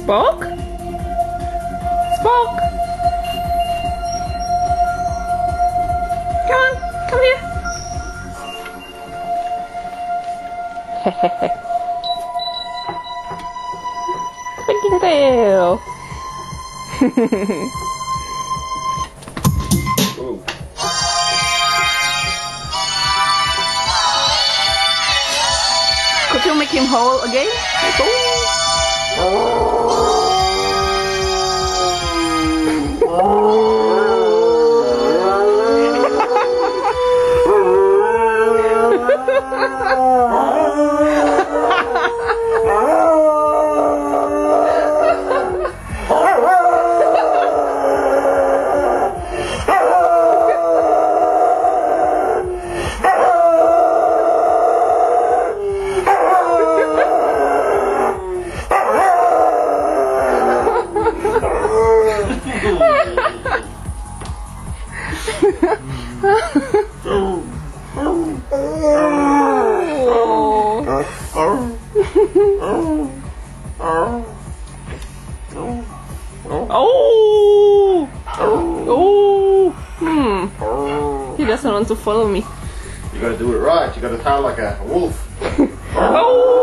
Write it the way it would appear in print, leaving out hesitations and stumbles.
Spock? Spock! Come on, come here. Hehehe. Spinking tail. Could you make him howl again? He doesn't want to follow me. You gotta do it right. You gotta sound like a wolf. Oh!